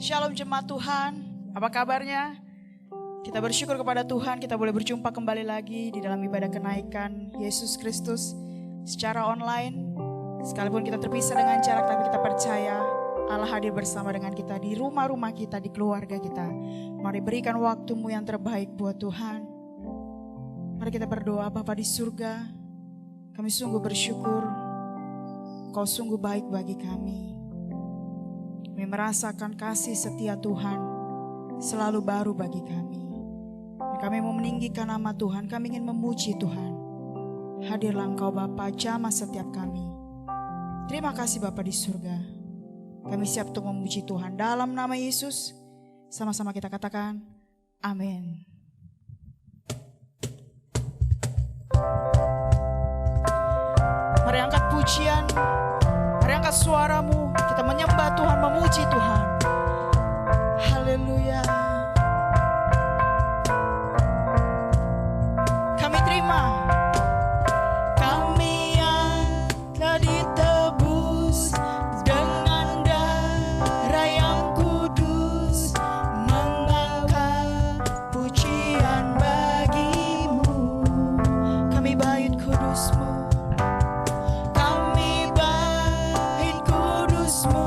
Shalom jemaat Tuhan, apa kabarnya? Kita bersyukur kepada Tuhan, kita boleh berjumpa kembali lagi di dalam ibadah kenaikan Yesus Kristus secara online. Sekalipun kita terpisah dengan jarak, tapi kita percaya Allah hadir bersama dengan kita di rumah-rumah kita, di keluarga kita. Mari berikan waktumu yang terbaik buat Tuhan. Mari kita berdoa. Bapa di surga, kami sungguh bersyukur, Kau sungguh baik bagi kami. Kami merasakan kasih setia Tuhan selalu baru bagi kami. Kami mau meninggikan nama Tuhan, kami ingin memuji Tuhan. Hadirlah Engkau Bapa, jamah setiap kami. Terima kasih Bapa di surga. Kami siap untuk memuji Tuhan dalam nama Yesus. Sama-sama kita katakan, amin. Mari angkat pujian, mari angkat suaramu. Kita menyembah Tuhan, memuji Tuhan. Haleluya. Kami terima. Kami yang telah ditebus dengan darah yang kudus, mengangkat pujian bagimu. Kami bait kudus-Mu. Kami bait kudus-Mu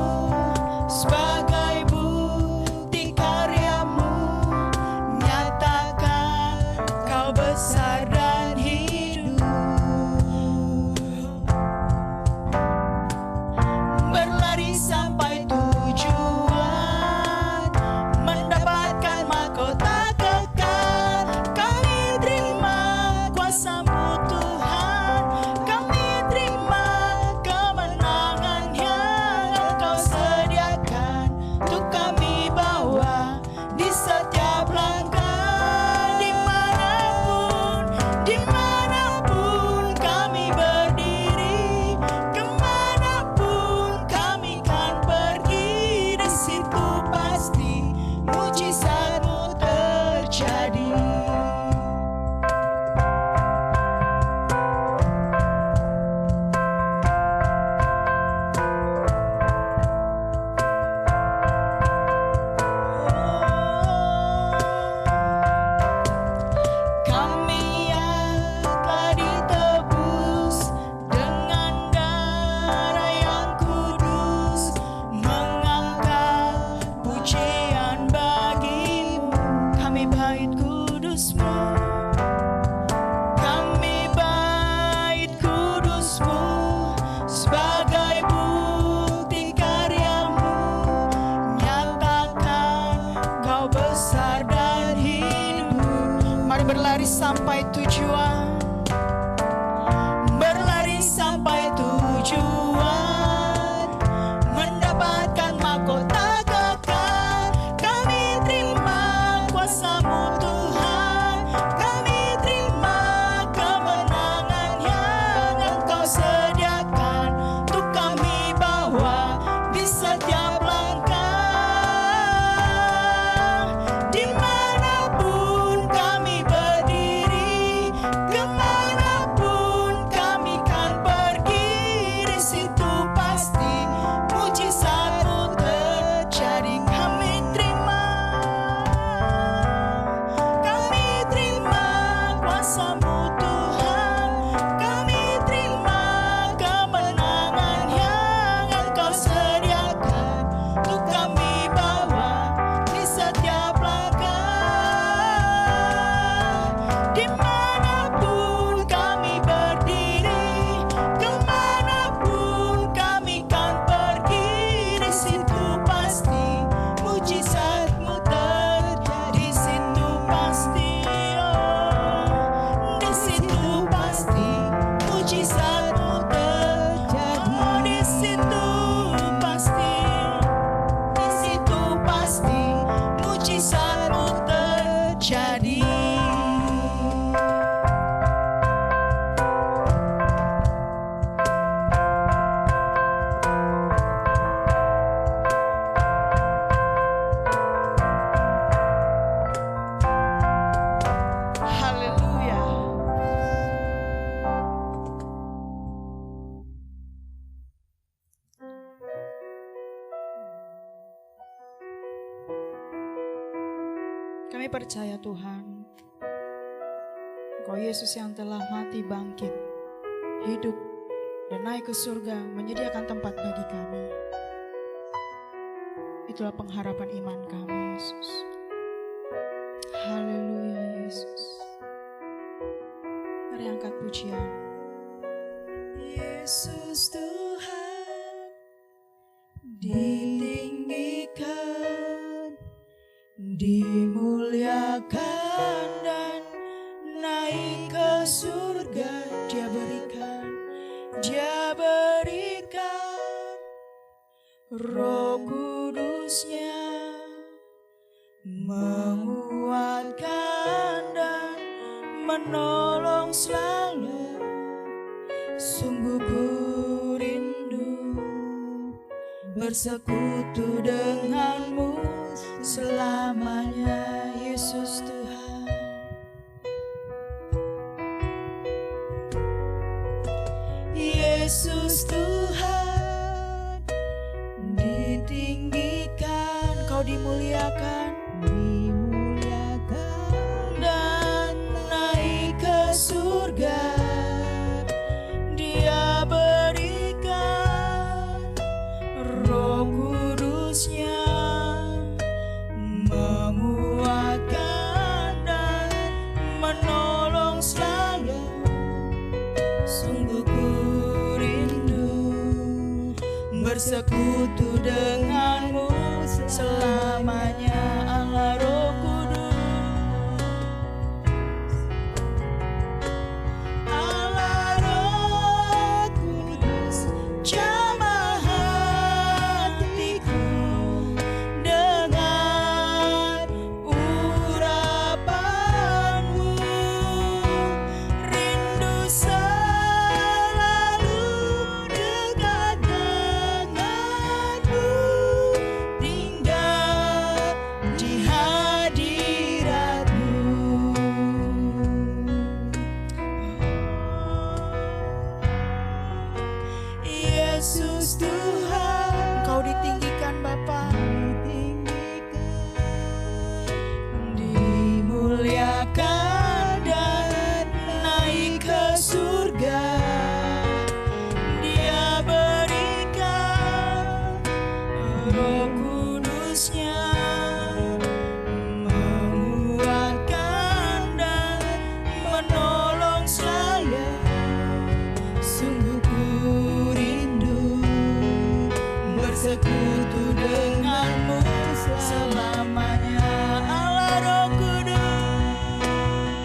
sebagai bukti karya-Mu. Nyatakan Kau besar dan hidup. Berlari sampai tujuan, mendapatkan mahkota kekal. Kami terima kuasa-Mu Tuhan, kami terima kemenangan yang Engkau sediakan untuk kami bawa di setiap langkah. Dimanapun kami berdiri, kemanapun kami kan pergi, di situ pasti mujizat-Mu terjadi. Kami yang telah ditebus dengan darah yang kudus, mengangkat pujian bagi-Mu. Kami bait kudus-Mu, kami bait kudus-Mu sebagai bukti karya-Mu. Nyatakan Kau besar dan hidup. Mari berlari sampai tujuan, berlari sampai tujuan, mendapatkan mahkota kekal. Kami terima kuasa-Mu Tuhan, kami terima kemenangan yang Engkau sediakan untuk kami bawa di setiap langkah. Dimanapun kami berdiri, percaya Tuhan, Engkau Yesus yang telah mati bangkit, hidup dan naik ke surga menyediakan tempat bagi kami. Itulah pengharapan iman kami, Yesus. Haleluya, Yesus. Mari angkat pujian. Yesus Tuhan ditinggikan, dimuliakan dan naik ke surga. Dia berikan Roh Kudusnya, menguatkan dan menolong selalu. Sungguh ku rindu bersekutu denganmu selamanya, Yesus Tuhan. Yesus Tuhan ditinggikan, Kau dimuliakan, dan naik ke surga. Dia berikan Roh Kudusnya, menguatkan dan menolong selalu. Sungguh ku rindu bersekutu denganmu selamanya, Allah Roh Kudus. Allah Roh Kudus, jamah hatiku dengan urapanmu. Rindu selalu dekat denganmu, tinggal di hadiratmu. Yesus Tuhan, Engkau ditinggikan Bapa, dimuliakan dan naik ke surga. Dia berikan Roh Kudusnya, menguatkan dan menolong saya. Sungguh ku rindu bersekutu denganmu selamanya, Allah Roh Kudus.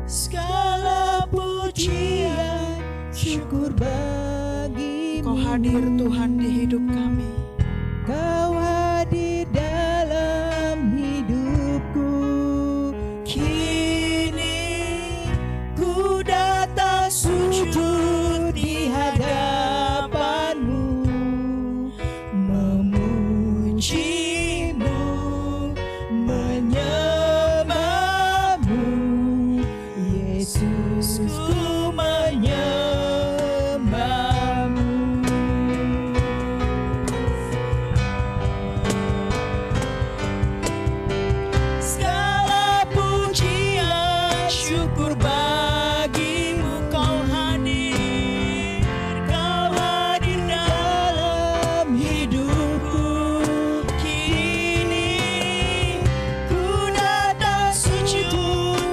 segala pujian, syukur bagimu. Kau hadir Tuhan di hidup kami. Kau hadir dalam hidupku. Kini ku datang sujud di hadapanmu, memujimu, menyembahmu. Yesus, ku menyembahmu. Segala pujian, syukur bagimu. Kau hadir dalam hidupku. Kini ku datang sujud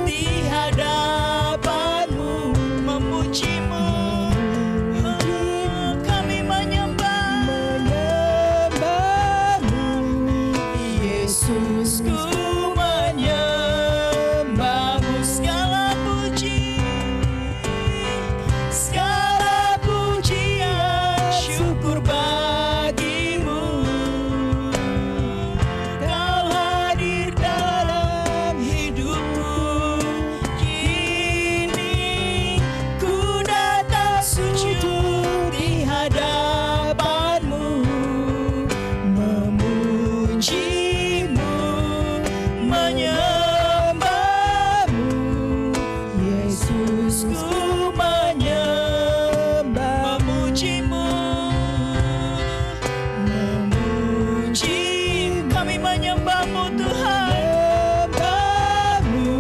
di hadapanmu, memujimu. Kami menyembahmu. Yesus, ku menyembahmu. Segala pujian, syukur bagimu. Kau hadir dalam hidupku. Kini ku datang sujud di hadapanmu, memujimu, menyembahmu. Yesus, ku menyembah, memujimu, memuji. Kami menyembahmu Tuhan, menyembahmu.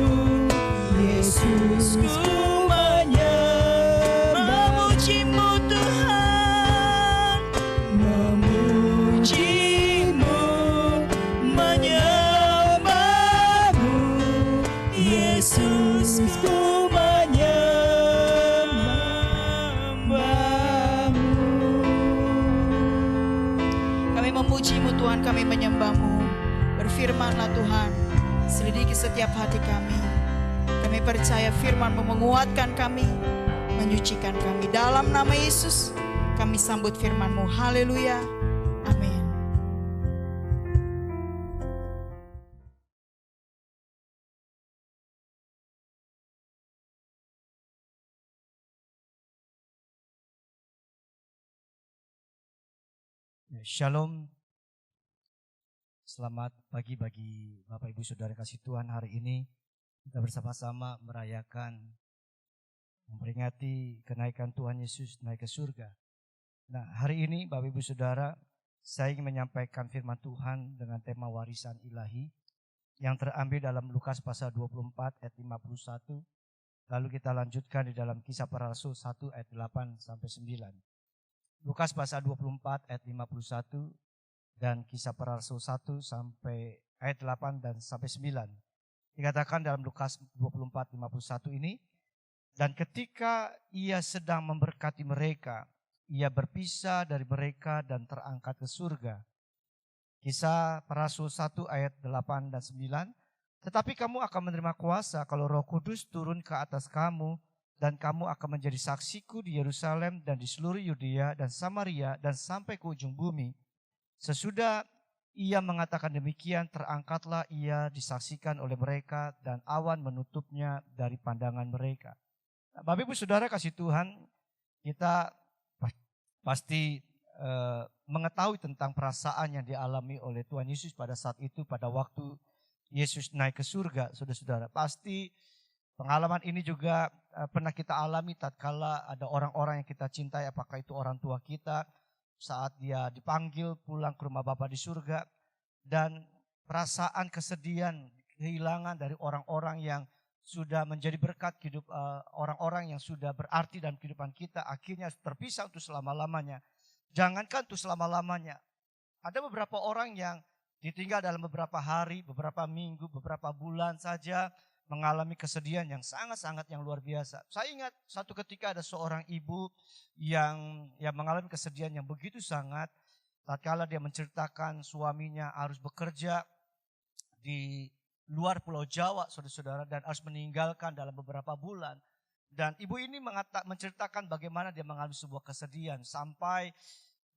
Yesus, ku menyembah, memujimu Tuhan, memujimu, menyembahmu. Yesus, ku menyembahmu. Kami memujimu Tuhan, kami menyembahmu. Berfirmanlah Tuhan, selidiki setiap hati kami. Kami percaya firman-Mu menguatkan kami, menyucikan kami. Dalam nama Yesus, kami sambut firman-Mu. Haleluya. Amin. Shalom. Selamat pagi bagi Bapak Ibu Saudara kasih Tuhan. Hari ini kita bersama-sama merayakan, memperingati kenaikan Tuhan Yesus naik ke surga. Nah, hari ini Bapak Ibu Saudara, saya ingin menyampaikan firman Tuhan dengan tema warisan ilahi yang terambil dalam Lukas pasal 24 ayat 51. Lalu kita lanjutkan di dalam Kisah Para Rasul 1 ayat 8 sampai 9. Lukas pasal 24 ayat 51 dan Kisah Para Rasul 1 sampai ayat 8 dan sampai 9. Dikatakan dalam Lukas 24:51 ini, dan ketika ia sedang memberkati mereka, ia berpisah dari mereka dan terangkat ke surga. Kisah Para Rasul 1 ayat 8 dan 9. Tetapi kamu akan menerima kuasa kalau Roh Kudus turun ke atas kamu, dan kamu akan menjadi saksiku di Yerusalem dan di seluruh Yudea dan Samaria dan sampai ke ujung bumi. Sesudah ia mengatakan demikian, terangkatlah ia disaksikan oleh mereka dan awan menutupnya dari pandangan mereka. Nah, Bapak Ibu Saudara kasih Tuhan, kita pasti mengetahui tentang perasaan yang dialami oleh Tuhan Yesus pada saat itu, pada waktu Yesus naik ke surga, saudara-saudara. Pasti pengalaman ini juga pernah kita alami tatkala ada orang-orang yang kita cintai, apakah itu orang tua kita, saat dia dipanggil pulang ke rumah Bapa di surga, dan perasaan kesedihan, kehilangan dari orang-orang yang sudah menjadi berkat hidup orang-orang yang sudah berarti dalam kehidupan kita, akhirnya terpisah untuk selama-lamanya. Jangankan untuk selama-lamanya, ada beberapa orang yang ditinggal dalam beberapa hari, beberapa minggu, beberapa bulan saja, mengalami kesedihan yang sangat-sangat yang luar biasa. Saya ingat satu ketika ada seorang ibu yang mengalami kesedihan yang begitu sangat, tatkala dia menceritakan suaminya harus bekerja di luar Pulau Jawa, saudara-saudara, dan harus meninggalkan dalam beberapa bulan. Dan ibu ini menceritakan bagaimana dia mengalami sebuah kesedihan sampai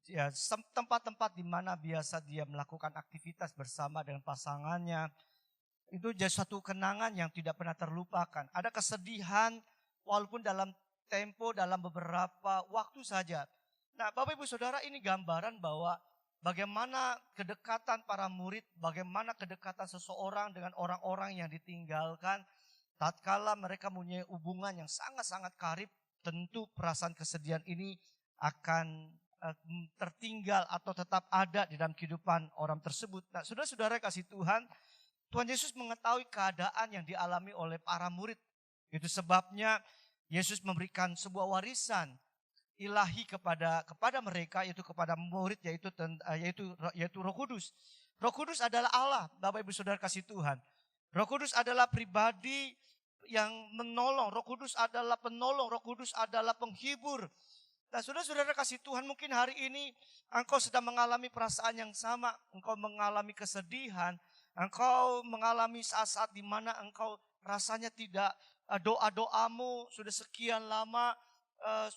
ya, tempat-tempat di mana biasa dia melakukan aktivitas bersama dengan pasangannya. Itu jadi satu kenangan yang tidak pernah terlupakan. Ada kesedihan walaupun dalam beberapa waktu saja. Nah, Bapak Ibu Saudara, ini gambaran bahwa bagaimana kedekatan para murid, bagaimana kedekatan seseorang dengan orang-orang yang ditinggalkan. Tatkala mereka mempunyai hubungan yang sangat-sangat karib, tentu perasaan kesedihan ini akan tertinggal atau tetap ada di dalam kehidupan orang tersebut. Nah, saudara-saudara kasih Tuhan, Tuhan Yesus mengetahui keadaan yang dialami oleh para murid. Itu sebabnya Yesus memberikan sebuah warisan ilahi kepada mereka, yaitu kepada murid, yaitu Roh Kudus. Roh Kudus adalah Allah, Bapak Ibu Saudara kasih Tuhan. Roh Kudus adalah pribadi yang menolong. Roh Kudus adalah penolong. Roh Kudus adalah penghibur. Nah, saudara-saudara kasih Tuhan, mungkin hari ini engkau sedang mengalami perasaan yang sama. Engkau mengalami kesedihan. Engkau mengalami saat-saat di mana engkau rasanya tidak, doa-doamu sudah sekian lama,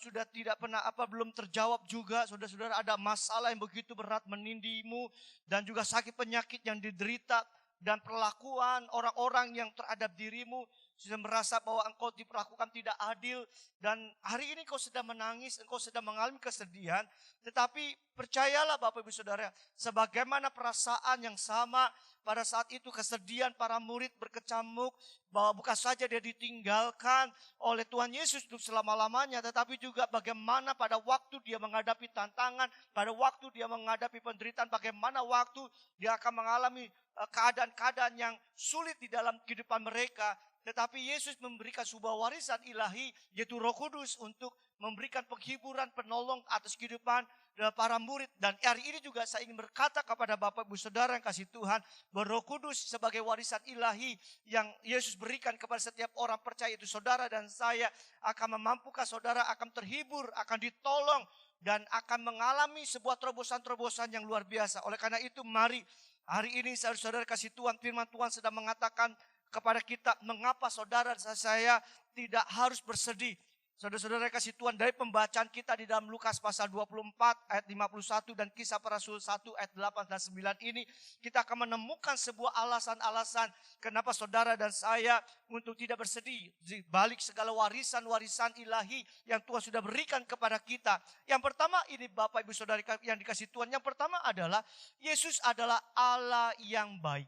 sudah tidak pernah belum terjawab juga. Saudara-saudara, ada masalah yang begitu berat menindimu dan juga sakit penyakit yang diderita. Dan perlakuan orang-orang yang terhadap dirimu sudah merasa bahwa engkau diperlakukan tidak adil. Dan hari ini engkau sedang menangis, engkau sedang mengalami kesedihan. Tetapi percayalah Bapak Ibu Saudara, sebagaimana perasaan yang sama pada saat itu kesedihan para murid berkecamuk. Bahwa bukan saja dia ditinggalkan oleh Tuhan Yesus untuk selama-lamanya. Tetapi juga bagaimana pada waktu dia menghadapi tantangan, pada waktu dia menghadapi penderitaan, bagaimana waktu dia akan mengalami keadaan-keadaan yang sulit di dalam kehidupan mereka. Tetapi Yesus memberikan sebuah warisan ilahi, yaitu Roh Kudus, untuk memberikan penghiburan, penolong atas kehidupan para murid. Dan hari ini juga saya ingin berkata kepada Bapak Ibu Saudara yang kasih Tuhan, bahwa Roh Kudus sebagai warisan ilahi yang Yesus berikan kepada setiap orang percaya, itu saudara dan saya, akan memampukan saudara akan terhibur, akan ditolong, dan akan mengalami sebuah terobosan-terobosan yang luar biasa. Oleh karena itu, mari hari ini saudara kasih Tuhan, firman Tuhan sedang mengatakan kepada kita, mengapa saudara dan saya tidak harus bersedih. Saudara-saudara kasih Tuhan, dari pembacaan kita di dalam Lukas pasal 24 ayat 51 dan Kisah Para Rasul 1 ayat 8 dan 9 ini, kita akan menemukan sebuah alasan-alasan kenapa saudara dan saya untuk tidak bersedih di balik segala warisan-warisan ilahi yang Tuhan sudah berikan kepada kita. Yang pertama ini Bapak Ibu Saudara yang dikasih Tuhan, yang pertama adalah Yesus adalah Allah yang baik.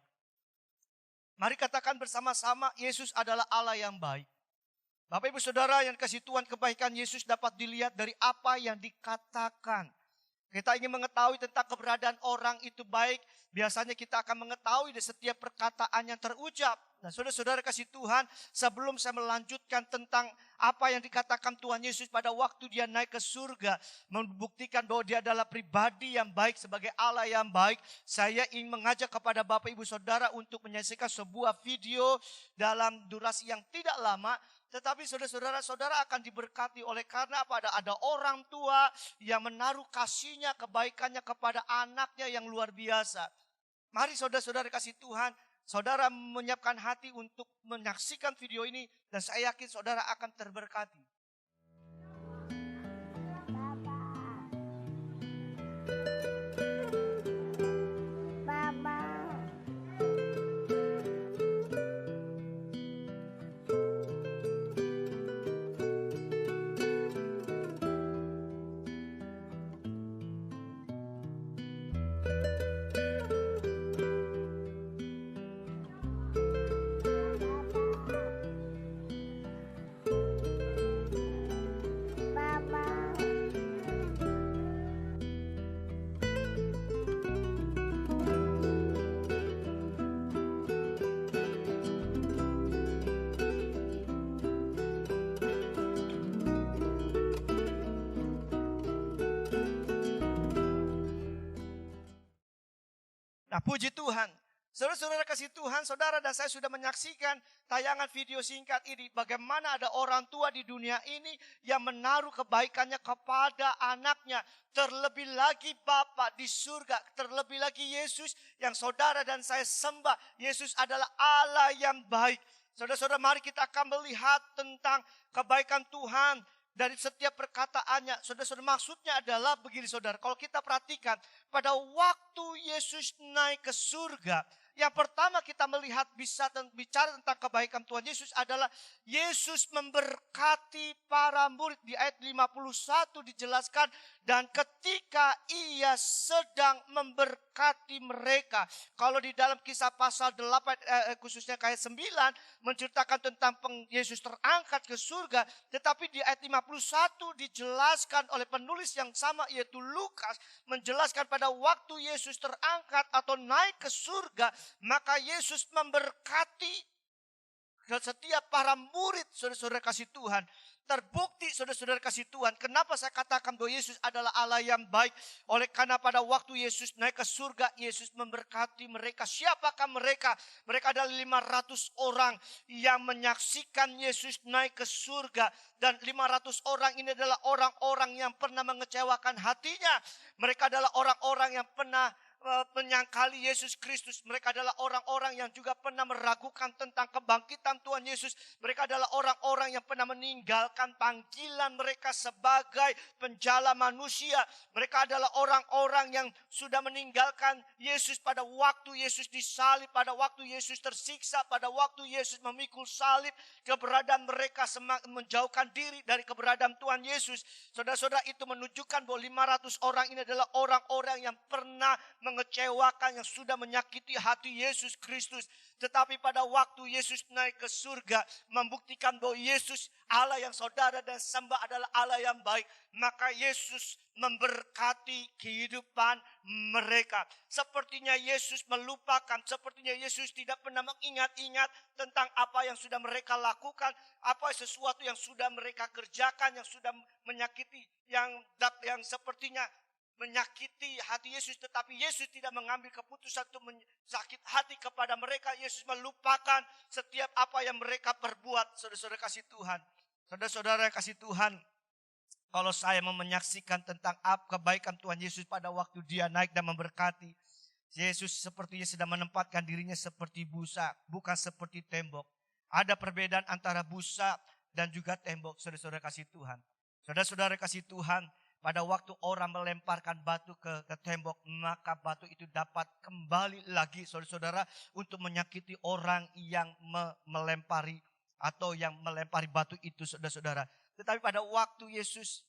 Mari katakan bersama-sama, Yesus adalah Allah yang baik. Bapak Ibu Saudara yang kasih Tuhan, kebaikan Yesus dapat dilihat dari apa yang dikatakan. Kita ingin mengetahui tentang keberadaan orang itu baik. Biasanya kita akan mengetahui dari setiap perkataan yang terucap. Nah, saudara-saudara kasih Tuhan, sebelum saya melanjutkan tentang apa yang dikatakan Tuhan Yesus pada waktu dia naik ke surga, membuktikan bahwa dia adalah pribadi yang baik sebagai Allah yang baik, saya ingin mengajak kepada Bapak Ibu Saudara untuk menyaksikan sebuah video dalam durasi yang tidak lama. Tetapi saudara-saudara akan diberkati oleh karena ada orang tua yang menaruh kasihnya, kebaikannya kepada anaknya yang luar biasa. Mari saudara-saudara kasih Tuhan, saudara menyiapkan hati untuk menyaksikan video ini dan saya yakin saudara akan terberkati. Nah, puji Tuhan, Saudara-saudara kasih Tuhan, saudara dan saya sudah menyaksikan tayangan video singkat ini. Bagaimana ada orang tua di dunia ini yang menaruh kebaikannya kepada anaknya. Terlebih lagi Bapa di surga. Terlebih lagi Yesus yang saudara dan saya sembah. Yesus adalah Allah yang baik. Saudara-saudara, mari kita akan melihat tentang kebaikan Tuhan dari setiap perkataannya. Saudara-saudara, maksudnya adalah begini saudara. Kalau kita perhatikan pada waktu Yesus naik ke surga, yang pertama kita melihat bicara tentang kebaikan Tuhan Yesus adalah Yesus memberkati para murid. Di ayat 51 dijelaskan, dan ketika ia sedang memberkati mereka. Kalau di dalam Kisah pasal 8 khususnya ayat 9 menceritakan tentang Yesus terangkat ke surga. Tetapi di ayat 51 dijelaskan oleh penulis yang sama, yaitu Lukas, menjelaskan pada waktu Yesus terangkat atau naik ke surga, maka Yesus memberkati ke setiap para murid. Saudara-saudara kasih Tuhan, terbukti saudara-saudara kasih Tuhan, kenapa saya katakan bahwa Yesus adalah Allah yang baik? Oleh karena pada waktu Yesus naik ke surga, Yesus memberkati mereka. Siapakah mereka? Mereka adalah 500 orang yang menyaksikan Yesus naik ke surga. Dan 500 orang ini adalah orang-orang yang pernah mengecewakan hatinya. Mereka adalah orang-orang yang pernah menyangkali Yesus Kristus. Mereka adalah orang-orang yang juga pernah meragukan tentang kebangkitan Tuhan Yesus. Mereka adalah orang-orang yang pernah meninggalkan panggilan mereka sebagai penjala manusia. Mereka adalah orang-orang yang sudah meninggalkan Yesus pada waktu Yesus disalib, pada waktu Yesus tersiksa, pada waktu Yesus memikul salib. Keberadaan mereka menjauhkan diri dari keberadaan Tuhan Yesus. Saudara-saudara, itu menunjukkan bahwa 500 orang ini adalah orang-orang yang pernah mengecewakan, yang sudah menyakiti hati Yesus Kristus. Tetapi pada waktu Yesus naik ke surga, membuktikan bahwa Yesus Allah yang saudara dan sembah adalah Allah yang baik. Maka Yesus memberkati kehidupan mereka. Sepertinya Yesus melupakan, sepertinya Yesus tidak pernah mengingat-ingat tentang apa yang sudah mereka lakukan, apa sesuatu yang sudah mereka kerjakan, yang sudah menyakiti, yang sepertinya menyakiti hati Yesus. Tetapi Yesus tidak mengambil keputusan untuk sakit hati kepada mereka. Yesus melupakan setiap apa yang mereka perbuat. Saudara-saudara kasih Tuhan, saudara-saudara yang kasih Tuhan, kalau saya mau menyaksikan tentang kebaikan Tuhan Yesus pada waktu dia naik dan memberkati, Yesus sepertinya sedang menempatkan dirinya seperti busa, bukan seperti tembok. Ada perbedaan antara busa dan juga tembok. Saudara-saudara kasih Tuhan, saudara-saudara kasih Tuhan, pada waktu orang melemparkan batu ke tembok, maka batu itu dapat kembali lagi, saudara-saudara, untuk menyakiti orang yang melempari atau yang melempari batu itu, saudara-saudara. Tetapi pada waktu Yesus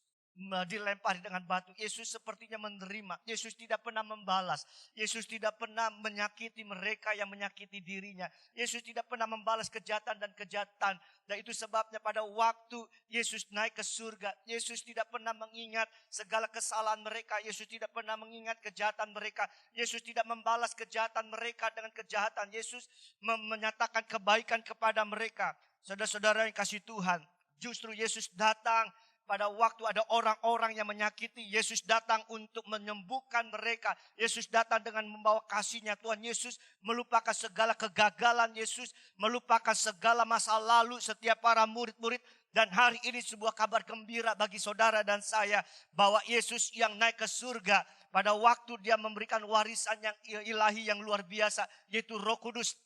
dilempari dengan batu, Yesus sepertinya menerima. Yesus tidak pernah membalas. Yesus tidak pernah menyakiti mereka yang menyakiti dirinya. Yesus tidak pernah membalas kejahatan dan kejahatan. Dan itu sebabnya pada waktu Yesus naik ke surga, Yesus tidak pernah mengingat segala kesalahan mereka. Yesus tidak pernah mengingat kejahatan mereka. Yesus tidak membalas kejahatan mereka dengan kejahatan. Yesus menyatakan kebaikan kepada mereka. Saudara-saudara yang kasih Tuhan, justru Yesus datang pada waktu ada orang-orang yang menyakiti. Yesus datang untuk menyembuhkan mereka. Yesus datang dengan membawa kasih-Nya. Tuhan Yesus melupakan segala kegagalan Yesus, melupakan segala masa lalu setiap para murid-murid. Dan hari ini sebuah kabar gembira bagi saudara dan saya, bahwa Yesus yang naik ke surga, pada waktu dia memberikan warisan yang ilahi yang luar biasa, yaitu Roh Kudus,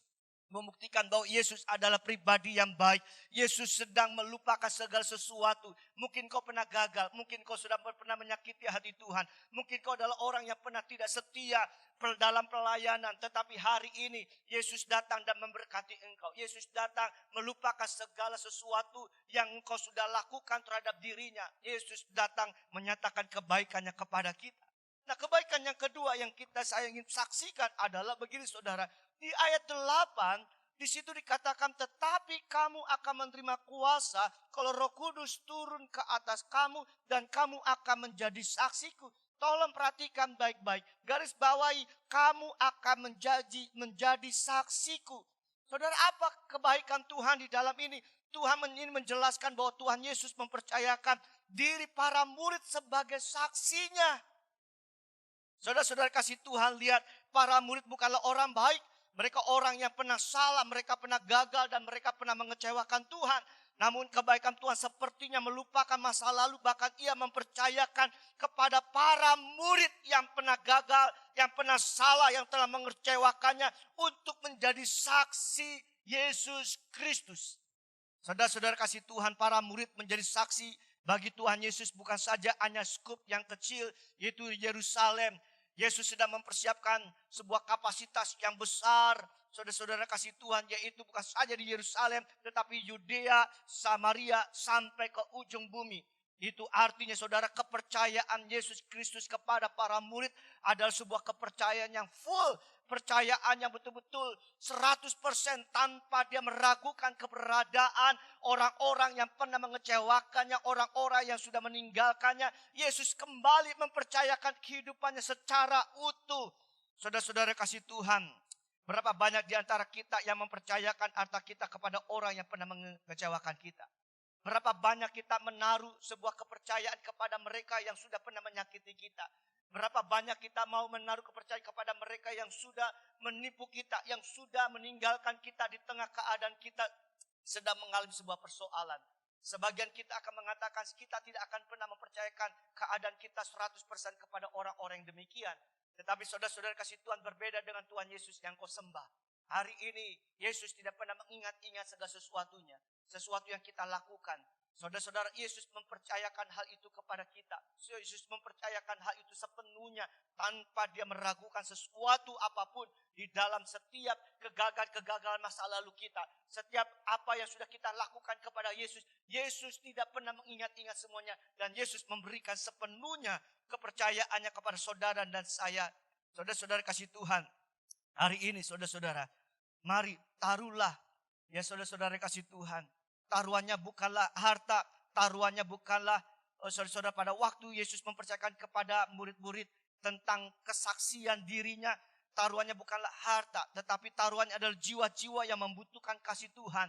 membuktikan bahwa Yesus adalah pribadi yang baik. Yesus sedang melupakan segala sesuatu. Mungkin kau pernah gagal, mungkin kau sudah pernah menyakiti hati Tuhan, mungkin kau adalah orang yang pernah tidak setia dalam pelayanan. Tetapi hari ini Yesus datang dan memberkati engkau. Yesus datang melupakan segala sesuatu yang engkau sudah lakukan terhadap dirinya. Yesus datang menyatakan kebaikannya kepada kita. Nah, kebaikan yang kedua yang saya ingin saksikan adalah begini saudara. Di ayat 8, di situ dikatakan, tetapi kamu akan menerima kuasa kalau Roh Kudus turun ke atas kamu, dan kamu akan menjadi saksiku. Tolong perhatikan baik-baik. Garis bawahi, kamu akan menjadi saksiku. Saudara, apa kebaikan Tuhan di dalam ini? Tuhan ingin menjelaskan bahwa Tuhan Yesus mempercayakan diri para murid sebagai saksinya. Saudara-saudara kasih Tuhan, lihat, para murid bukanlah orang baik. Mereka orang yang pernah salah, mereka pernah gagal dan mereka pernah mengecewakan Tuhan. Namun kebaikan Tuhan sepertinya melupakan masa lalu. Bahkan ia mempercayakan kepada para murid yang pernah gagal, yang pernah salah, yang telah mengecewakannya. Untuk menjadi saksi Yesus Kristus. Saudara-saudara kasih Tuhan, para murid menjadi saksi bagi Tuhan Yesus bukan saja hanya skup yang kecil, yaitu Yerusalem. Yesus sedang mempersiapkan sebuah kapasitas yang besar. Saudara-saudara kasih Tuhan, yaitu bukan saja di Yerusalem, tetapi Yudea, Samaria, sampai ke ujung bumi. Itu artinya saudara, kepercayaan Yesus Kristus kepada para murid adalah sebuah kepercayaan yang full. Percayaan yang betul-betul 100% tanpa dia meragukan keberadaan orang-orang yang pernah mengecewakannya, orang-orang yang sudah meninggalkannya. Yesus kembali mempercayakan kehidupannya secara utuh. Saudara-saudara kasih Tuhan, berapa banyak di antara kita yang mempercayakan harta kita kepada orang yang pernah mengecewakan kita? Berapa banyak kita menaruh sebuah kepercayaan kepada mereka yang sudah pernah menyakiti kita? Berapa banyak kita mau menaruh kepercayaan kepada mereka yang sudah menipu kita, yang sudah meninggalkan kita di tengah keadaan kita sedang mengalami sebuah persoalan. Sebagian kita akan mengatakan kita tidak akan pernah mempercayakan keadaan kita 100% kepada orang-orang yang demikian. Tetapi saudara-saudara kasih Tuhan, berbeda dengan Tuhan Yesus yang kau sembah. Hari ini Yesus tidak pernah mengingat-ingat segala sesuatunya. Sesuatu yang kita lakukan. Saudara-saudara, Yesus mempercayakan hal itu kepada kita. Yesus mempercayakan hal itu sepenuhnya tanpa dia meragukan sesuatu apapun di dalam setiap kegagalan masa lalu kita. Setiap apa yang sudah kita lakukan kepada Yesus, Yesus tidak pernah mengingat-ingat semuanya. Dan Yesus memberikan sepenuhnya kepercayaannya kepada saudara dan saya. Saudara-saudara kasih Tuhan, hari ini saudara-saudara, mari taruhlah, ya saudara-saudara kasih Tuhan. Taruhannya bukanlah harta, taruhannya bukanlah saudara-saudara pada waktu Yesus mempercayakan kepada murid-murid tentang kesaksian dirinya. Taruhannya bukanlah harta, tetapi taruhannya adalah jiwa-jiwa yang membutuhkan kasih Tuhan.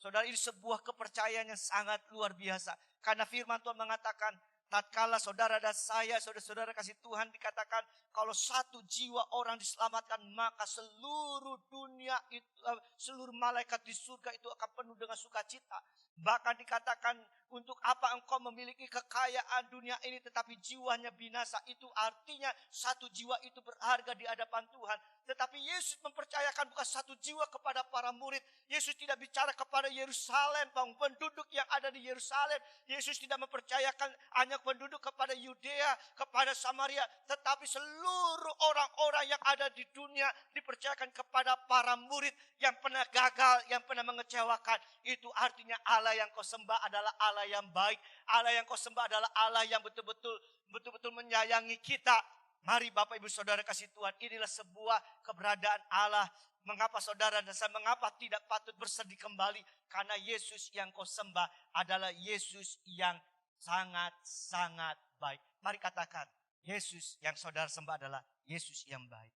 Saudara, ini sebuah kepercayaan yang sangat luar biasa. Karena firman Tuhan mengatakan, tatkala saudara dan saya, saudara-saudara kasih Tuhan, dikatakan kalau satu jiwa orang diselamatkan, maka seluruh dunia itu, seluruh malaikat di surga itu akan penuh dengan sukacita. Bahkan dikatakan, untuk apa engkau memiliki kekayaan dunia ini tetapi jiwanya binasa? Itu artinya satu jiwa itu berharga di hadapan Tuhan. Tetapi Yesus mempercayakan bukan satu jiwa kepada para murid. Yesus tidak bicara kepada Yerusalem, penduduk yang ada di Yerusalem. Yesus tidak mempercayakan hanya penduduk kepada Yudea, kepada Samaria. Tetapi seluruh orang-orang yang ada di dunia dipercayakan kepada para murid yang pernah gagal, yang pernah mengecewakan. Itu artinya Allah yang kau sembah adalah Allah yang baik. Allah yang kau sembah adalah Allah yang betul-betul menyayangi kita. Mari Bapak Ibu Saudara kasih Tuhan, inilah sebuah keberadaan Allah. Mengapa saudara dan saya, mengapa tidak patut bersedih kembali? Karena Yesus yang kau sembah adalah Yesus yang sangat-sangat baik. Mari katakan, Yesus yang saudara sembah adalah Yesus yang baik.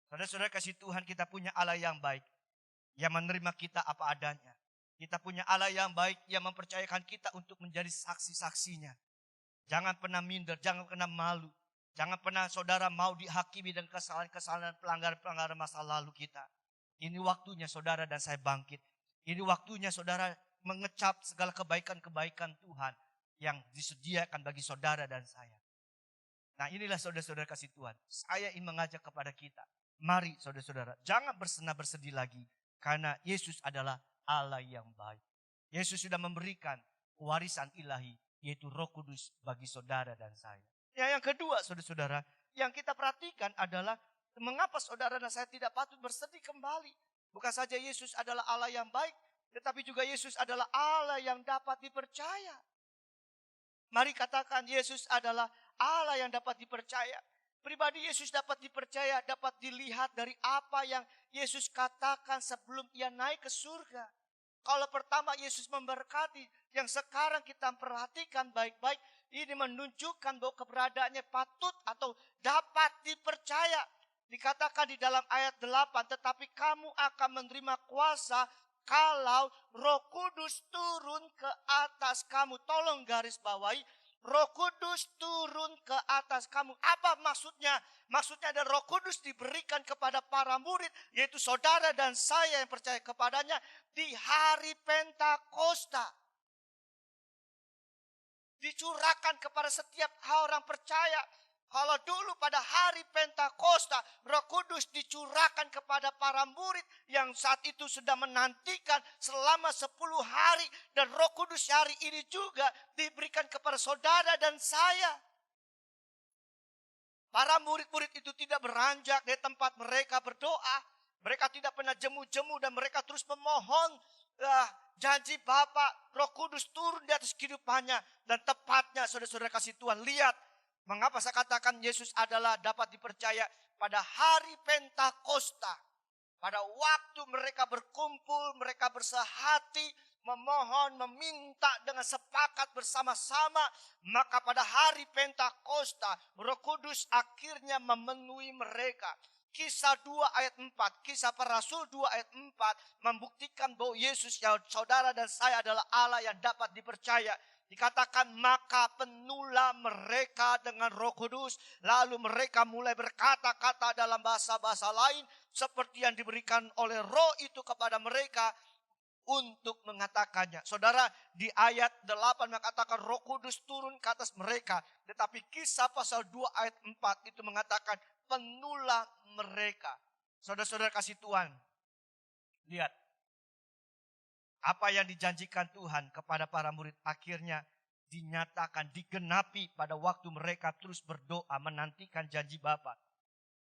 Saudara-saudara kasih Tuhan, kita punya Allah yang baik, yang menerima kita apa adanya. Kita punya Allah yang baik, yang mempercayakan kita untuk menjadi saksi-saksinya. Jangan pernah minder, jangan pernah malu. Jangan pernah saudara mau dihakimi dengan kesalahan-kesalahan, pelanggaran-pelanggaran masa lalu kita. Ini waktunya saudara dan saya bangkit. Ini waktunya saudara mengecap segala kebaikan-kebaikan Tuhan yang disediakan bagi saudara dan saya. Nah, inilah saudara-saudara kasih Tuhan. Saya ingin mengajak kepada kita. Mari saudara-saudara, jangan bersenang bersedih lagi. Karena Yesus adalah Allah yang baik. Yesus sudah memberikan warisan ilahi, yaitu Roh Kudus bagi saudara dan saya. Ya, yang kedua saudara-saudara, yang kita perhatikan adalah mengapa saudara dan saya tidak patut bersedih kembali. Bukan saja Yesus adalah Allah yang baik, tetapi juga Yesus adalah Allah yang dapat dipercaya. Mari katakan, Yesus adalah Allah yang dapat dipercaya. Pribadi Yesus dapat dipercaya, dapat dilihat dari apa yang Yesus katakan sebelum ia naik ke surga. Kalau pertama Yesus memberkati, yang sekarang kita perhatikan baik-baik, ini menunjukkan bahwa keberadaannya patut atau dapat dipercaya. Dikatakan di dalam ayat 8, tetapi kamu akan menerima kuasa kalau Roh Kudus turun ke atas kamu. Tolong garis bawahi, Roh Kudus turun ke atas kamu. Apa maksudnya? Maksudnya adalah Roh Kudus diberikan kepada para murid, yaitu saudara dan saya yang percaya kepadanya di hari Pentakosta. Dicurahkan kepada setiap orang percaya. Kalau dulu pada hari Pentakosta, Roh Kudus dicurahkan kepada para murid yang saat itu sedang menantikan selama 10 hari. Dan Roh Kudus hari ini juga diberikan kepada saudara dan saya. Para murid-murid itu tidak beranjak dari tempat mereka berdoa. Mereka tidak pernah jemu-jemu dan mereka terus memohon janji Bapa, Roh Kudus turun di atas kehidupannya. Dan tepatnya saudara-saudara kasih Tuhan, lihat. Mengapa saya katakan Yesus adalah dapat dipercaya pada hari Pentakosta. Pada waktu mereka berkumpul, mereka bersehati, memohon, meminta dengan sepakat bersama-sama. Maka pada hari Pentakosta, Roh Kudus akhirnya memenuhi mereka. Kisah 2 ayat 4, Kisah para Rasul 2 ayat 4 membuktikan bahwa Yesus, ya saudara dan saya, adalah Allah yang dapat dipercaya. Dikatakan maka penuhlah mereka dengan Roh Kudus. Lalu mereka mulai berkata-kata dalam bahasa-bahasa lain seperti yang diberikan oleh Roh itu kepada mereka untuk mengatakannya. Saudara, di ayat 8 mengatakan Roh Kudus turun ke atas mereka. Tetapi Kisah pasal 2 ayat 4 itu mengatakan penuhlah mereka. Saudara-saudara kasih Tuhan, lihat. Apa yang dijanjikan Tuhan kepada para murid akhirnya dinyatakan, digenapi pada waktu mereka terus berdoa menantikan janji Bapa.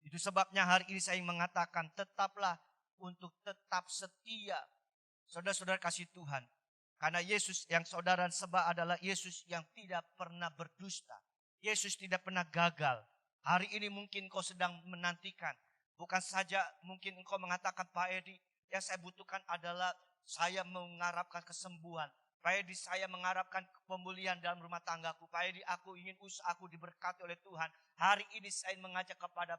Itu sebabnya hari ini saya mengatakan tetaplah untuk tetap setia. Saudara-saudara kasih Tuhan. Karena Yesus yang saudara sembah adalah Yesus yang tidak pernah berdusta. Yesus tidak pernah gagal. Hari ini mungkin kau sedang menantikan. Bukan saja mungkin engkau mengatakan, Pak Edi, yang saya butuhkan adalah saya mengharapkan kesembuhan. Pak Edi, saya mengharapkan pemulihan dalam rumah tanggaku. Pak Edi, aku ingin usahaku diberkati oleh Tuhan. Hari ini saya mengajak kepada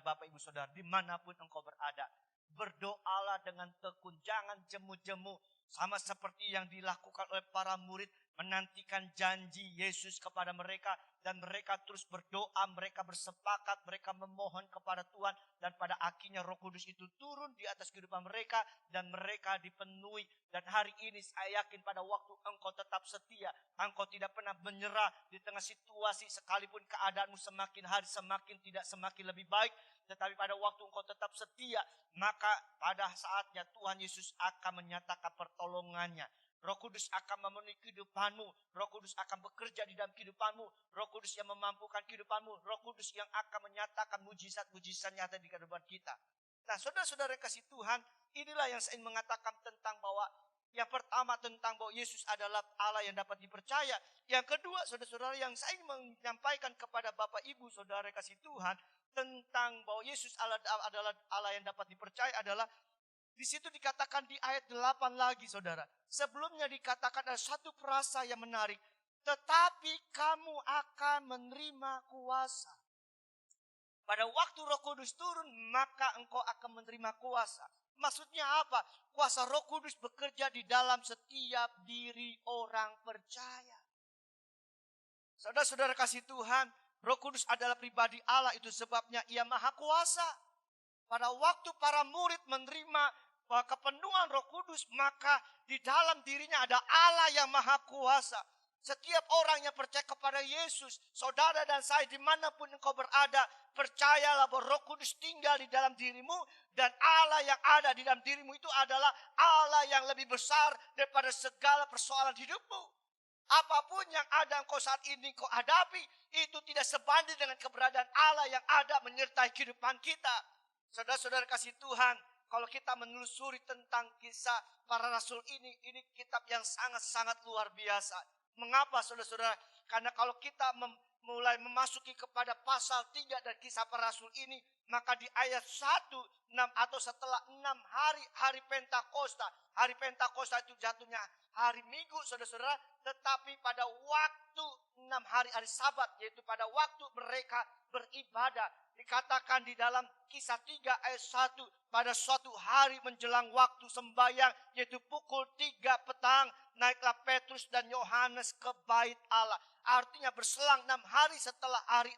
Bapak Ibu Saudara, dimanapun engkau berada. Berdoalah dengan tekun, jangan jemu-jemu. Sama seperti yang dilakukan oleh para murid, menantikan janji Yesus kepada mereka. Dan mereka terus berdoa, mereka bersepakat, mereka memohon kepada Tuhan. Dan pada akhirnya Roh Kudus itu turun di atas kehidupan mereka. Dan mereka dipenuhi. Dan hari ini saya yakin pada waktu engkau tetap setia. Engkau tidak pernah menyerah di tengah situasi. Sekalipun keadaanmu semakin hari semakin tidak semakin lebih baik. Tetapi pada waktu engkau tetap setia. Maka pada saatnya Tuhan Yesus akan menyatakan pertolongannya. Roh Kudus akan memenuhi kehidupanmu. Roh Kudus akan bekerja di dalam kehidupanmu. Roh Kudus yang memampukan kehidupanmu. Roh Kudus yang akan menyatakan mujizat-mujizat nyata di kehidupan kita. Nah, saudara-saudara kasih Tuhan, inilah yang saya ingin mengatakan tentang bahwa yang pertama tentang bahwa Yesus adalah Allah yang dapat dipercaya. Yang kedua, saudara-saudara, yang saya ingin menyampaikan kepada Bapak Ibu saudara kasih Tuhan tentang bahwa Yesus adalah Allah yang dapat dipercaya adalah di situ dikatakan di ayat 8 lagi, saudara. Sebelumnya dikatakan ada satu frasa yang menarik. Tetapi kamu akan menerima kuasa. Pada waktu Roh Kudus turun, maka engkau akan menerima kuasa. Maksudnya apa? Kuasa Roh Kudus bekerja di dalam setiap diri orang percaya. Saudara-saudara kasih Tuhan, Roh Kudus adalah pribadi Allah, itu sebabnya Ia Maha Kuasa. Pada waktu para murid menerima kepenuhan Roh Kudus, maka di dalam dirinya ada Allah yang Maha Kuasa. Setiap orang yang percaya kepada Yesus, saudara dan saya dimanapun engkau berada, percayalah bahwa Roh Kudus tinggal di dalam dirimu. Dan Allah yang ada di dalam dirimu itu adalah Allah yang lebih besar daripada segala persoalan hidupmu. Apapun yang ada engkau saat ini kau hadapi, itu tidak sebanding dengan keberadaan Allah yang ada menyertai kehidupan kita. Saudara-saudara kasih Tuhan, kalau kita menelusuri tentang kisah para rasul ini kitab yang sangat-sangat luar biasa. Mengapa saudara-saudara? Karena kalau kita mulai memasuki kepada pasal 3 dan kisah para rasul ini, maka di ayat 1, 6 atau setelah 6 hari Pentakosta. Hari Pentakosta itu jatuhnya hari Minggu saudara-saudara. Tetapi pada waktu 6 hari Sabat, yaitu pada waktu mereka beribadah. Dikatakan di dalam kisah 3 ayat 1. Pada suatu hari menjelang waktu sembahyang, yaitu pukul 3 petang, naiklah Petrus dan Yohanes ke bait Allah. artinya berselang 6 hari setelah hari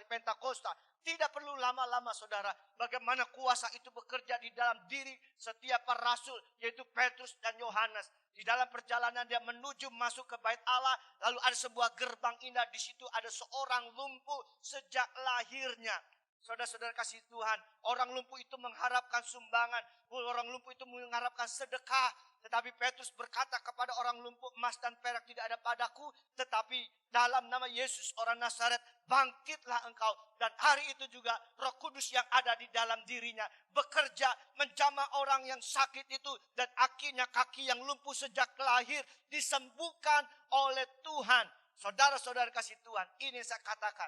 Pentakosta. Tidak perlu lama-lama saudara, bagaimana kuasa itu bekerja di dalam diri setiap para rasul, yaitu Petrus dan Yohanes. Di dalam perjalanan dia menuju masuk ke bait Allah, lalu ada sebuah gerbang indah, di situ ada seorang lumpuh sejak lahirnya. Saudara-saudara kasih Tuhan, orang lumpuh itu mengharapkan sumbangan, orang lumpuh itu mengharapkan sedekah. Tetapi Petrus berkata kepada orang lumpuh, emas dan perak tidak ada padaku, tetapi dalam nama Yesus orang Nazaret, bangkitlah engkau. Dan hari itu juga Roh Kudus yang ada di dalam dirinya bekerja menjamah orang yang sakit itu. Dan akhirnya kaki yang lumpuh sejak lahir disembuhkan oleh Tuhan. Saudara-saudara kasih Tuhan, ini saya katakan.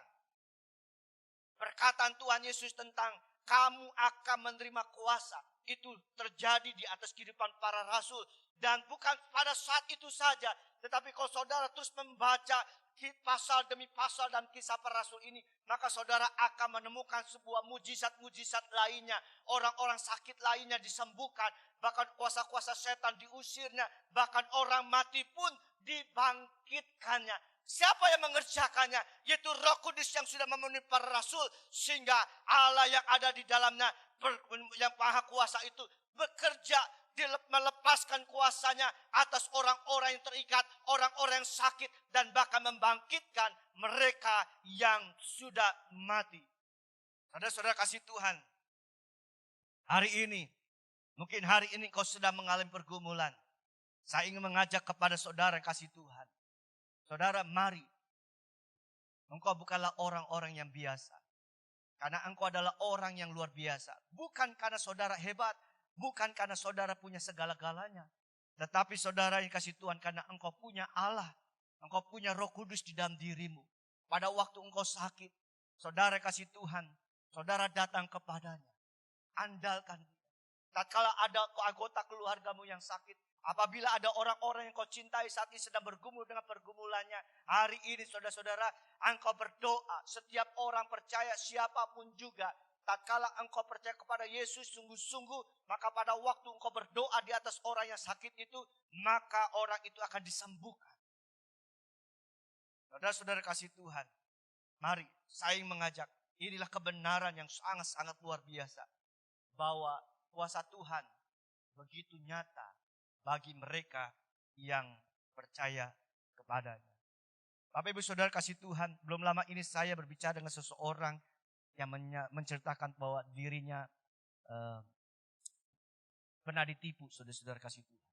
Perkataan Tuhan Yesus tentang kamu akan menerima kuasa, itu terjadi di atas kehidupan para rasul. Dan bukan pada saat itu saja, tetapi kalau saudara terus membaca pasal demi pasal dan kisah para rasul ini, maka saudara akan menemukan sebuah mujizat-mujizat lainnya. Orang-orang sakit lainnya disembuhkan, bahkan kuasa-kuasa setan diusirnya, bahkan orang mati pun dibangkitkannya. Siapa yang mengerjakannya? Yaitu Roh Kudus yang sudah memenuhi para rasul. Sehingga Allah yang ada di dalamnya, yang maha kuasa itu bekerja, melepaskan kuasanya atas orang-orang yang terikat, orang-orang yang sakit, dan bahkan membangkitkan mereka yang sudah mati. Saudara-saudara kasih Tuhan, hari ini, mungkin hari ini kau sedang mengalami pergumulan. Saya ingin mengajak kepada saudara yang kasih Tuhan. Saudara, mari. Engkau bukanlah orang-orang yang biasa. Karena engkau adalah orang yang luar biasa. Bukan karena saudara hebat. Bukan karena saudara punya segala-galanya. Tetapi saudara yang kasih Tuhan, karena engkau punya Allah. Engkau punya Roh Kudus di dalam dirimu. Pada waktu engkau sakit, saudara kasih Tuhan, saudara datang kepadanya. Andalkan dia. Tatkala ada anggota keluargamu yang sakit, apabila ada orang-orang yang kau cintai saat ini sedang bergumul dengan pergumulannya, hari ini saudara-saudara, engkau berdoa. Setiap orang percaya, siapapun juga, tatkala engkau percaya kepada Yesus sungguh-sungguh, maka pada waktu engkau berdoa di atas orang yang sakit itu, maka orang itu akan disembuhkan. Saudara-saudara kasih Tuhan, mari saya ingin mengajak, inilah kebenaran yang sangat-sangat luar biasa, bahwa kuasa Tuhan begitu nyata bagi mereka yang percaya kepadanya. Bapak Ibu Saudara kasih Tuhan, belum lama ini saya berbicara dengan seseorang yang menceritakan bahwa dirinya pernah ditipu, saudara-saudara kasih Tuhan.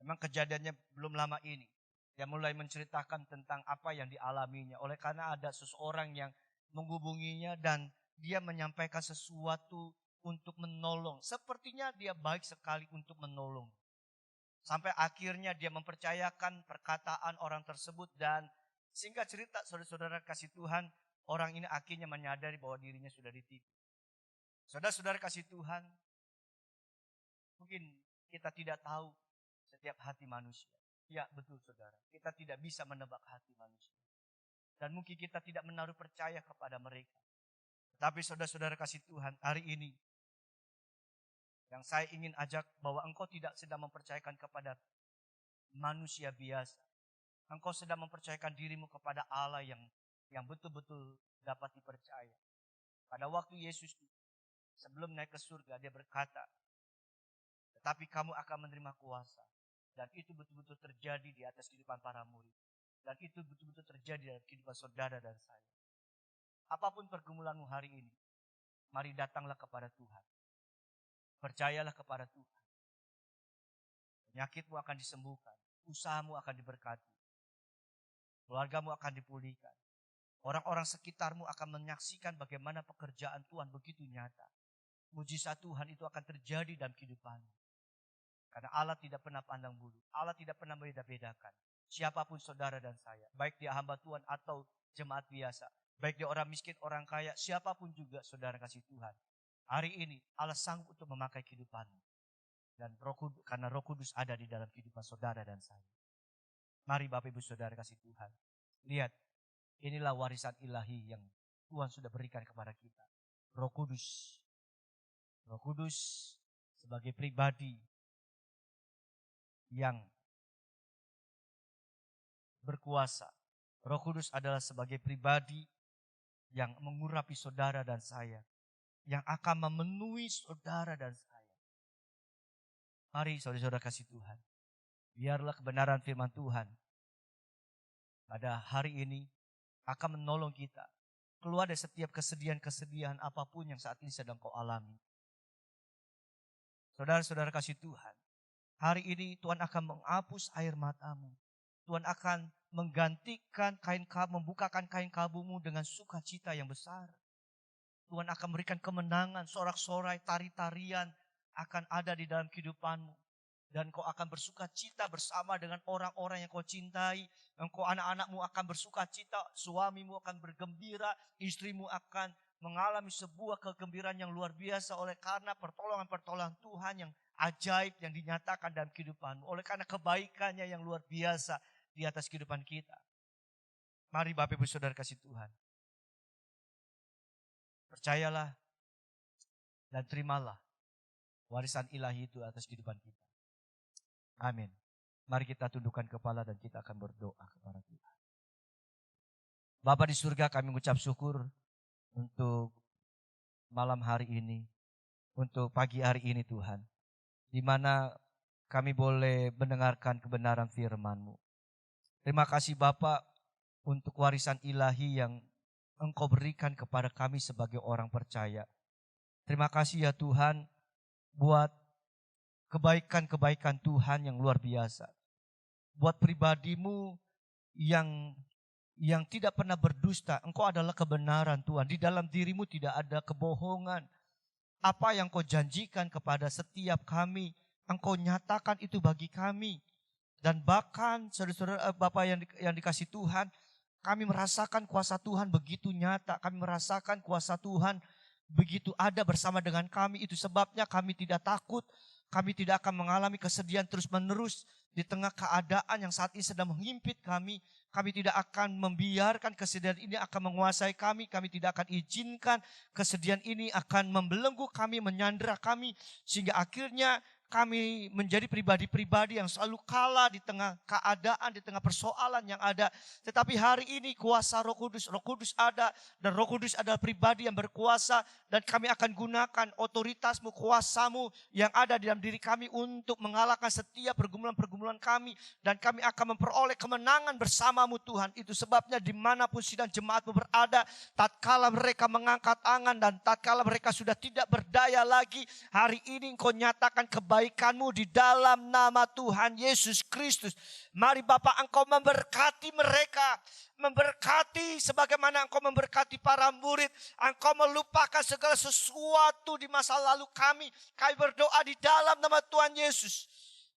Memang kejadiannya belum lama ini. Dia mulai menceritakan tentang apa yang dialaminya. Oleh karena ada seseorang yang menghubunginya dan dia menyampaikan sesuatu untuk menolong. Sepertinya dia baik sekali untuk menolong. Sampai akhirnya dia mempercayakan perkataan orang tersebut, dan singkat cerita saudara-saudara kasih Tuhan, orang ini akhirnya menyadari bahwa dirinya sudah ditipu. Saudara-saudara kasih Tuhan, mungkin kita tidak tahu setiap hati manusia. Ya betul saudara, kita tidak bisa menebak hati manusia. Dan mungkin kita tidak menaruh percaya kepada mereka. Tetapi saudara-saudara kasih Tuhan, hari ini yang saya ingin ajak bahwa engkau tidak sedang mempercayakan kepada manusia biasa. Engkau sedang mempercayakan dirimu kepada Allah yang betul-betul dapat dipercaya. Pada waktu Yesus sebelum naik ke surga, dia berkata, tetapi kamu akan menerima kuasa. Dan itu betul-betul terjadi di atas kehidupan para murid. Dan itu betul-betul terjadi dalam kehidupan saudara dan saya. Apapun pergumulanmu hari ini, mari datanglah kepada Tuhan. Percayalah kepada Tuhan. Penyakitmu akan disembuhkan. Usahamu akan diberkati. Keluargamu akan dipulihkan. Orang-orang sekitarmu akan menyaksikan bagaimana pekerjaan Tuhan begitu nyata. Mujizat Tuhan itu akan terjadi dalam kehidupanmu. Karena Allah tidak pernah pandang bulu. Allah tidak pernah membeda-bedakan. Siapapun saudara dan saya. Baik dia hamba Tuhan atau jemaat biasa. Baik dia orang miskin, orang kaya. Siapapun juga saudara kasih Tuhan. Hari ini Allah sanggup untuk memakai kehidupanmu. Dan karena Roh Kudus ada di dalam kehidupan saudara dan saya. Mari Bapak Ibu Saudara kasih Tuhan. Lihat, inilah warisan ilahi yang Tuhan sudah berikan kepada kita. Roh Kudus. Roh Kudus sebagai pribadi yang berkuasa Roh Kudus adalah sebagai pribadi yang mengurapi saudara dan saya, yang akan memenuhi saudara dan saya. Mari saudara-saudara kasih Tuhan, biarlah kebenaran firman Tuhan pada hari ini akan menolong kita keluar dari setiap kesedihan-kesedihan apapun yang saat ini sedang kau alami. Saudara-saudara kasih Tuhan, hari ini Tuhan akan menghapus air matamu. Tuhan akan menggantikan membukakan kain kabumu dengan sukacita yang besar. Tuhan akan memberikan kemenangan, sorak-sorai, tari-tarian akan ada di dalam kehidupanmu. Dan kau akan bersukacita bersama dengan orang-orang yang kau cintai. Engkau anak-anakmu akan bersukacita, suamimu akan bergembira, istrimu akan mengalami sebuah kegembiraan yang luar biasa oleh karena pertolongan-pertolongan Tuhan yang ajaib yang dinyatakan dalam kehidupanmu. Oleh karena kebaikannya yang luar biasa di atas kehidupan kita. Mari Bapak Ibu Saudara kasih Tuhan. Percayalah dan terimalah warisan ilahi itu atas kehidupan kita. Amin. Mari kita tundukkan kepala dan kita akan berdoa kepada Tuhan. Bapa di surga, kami mengucap syukur untuk malam hari ini, untuk pagi hari ini Tuhan, di mana kami boleh mendengarkan kebenaran firman-Mu. Terima kasih Bapa untuk warisan ilahi yang Engkau berikan kepada kami sebagai orang percaya. Terima kasih ya Tuhan buat kebaikan-kebaikan Tuhan yang luar biasa. Buat pribadimu yang tidak pernah berdusta, Engkau adalah kebenaran Tuhan. Di dalam dirimu tidak ada kebohongan. Apa yang Kau janjikan kepada setiap kami, Engkau nyatakan itu bagi kami. Dan bahkan saudara-saudara Bapak yang dikasih Tuhan, kami merasakan kuasa Tuhan begitu nyata. Kami merasakan kuasa Tuhan begitu ada bersama dengan kami. Itu sebabnya kami tidak takut. Kami tidak akan mengalami kesedihan terus-menerus di tengah keadaan yang saat ini sedang menghimpit kami. Kami tidak akan membiarkan kesedihan ini akan menguasai kami. Kami tidak akan izinkan kesedihan ini akan membelenggu kami, menyandera kami. Sehingga akhirnya kami menjadi pribadi-pribadi yang selalu kalah di tengah keadaan, di tengah persoalan yang ada. Tetapi hari ini kuasa Roh Kudus ada. Dan Roh Kudus adalah pribadi yang berkuasa. Dan kami akan gunakan otoritasmu, kuasamu yang ada di dalam diri kami untuk mengalahkan setiap pergumulan-pergumulan kami. Dan kami akan memperoleh kemenangan bersamamu Tuhan. Itu sebabnya dimanapun sidang jemaatmu berada, tatkala mereka mengangkat tangan dan tatkala mereka sudah tidak berdaya lagi, hari ini Engkau nyatakan kebaikanmu di dalam nama Tuhan Yesus Kristus. Mari Bapak Engkau memberkati mereka. Memberkati sebagaimana Engkau memberkati para murid. Engkau melupakan segala sesuatu di masa lalu kami. Kami berdoa di dalam nama Tuhan Yesus.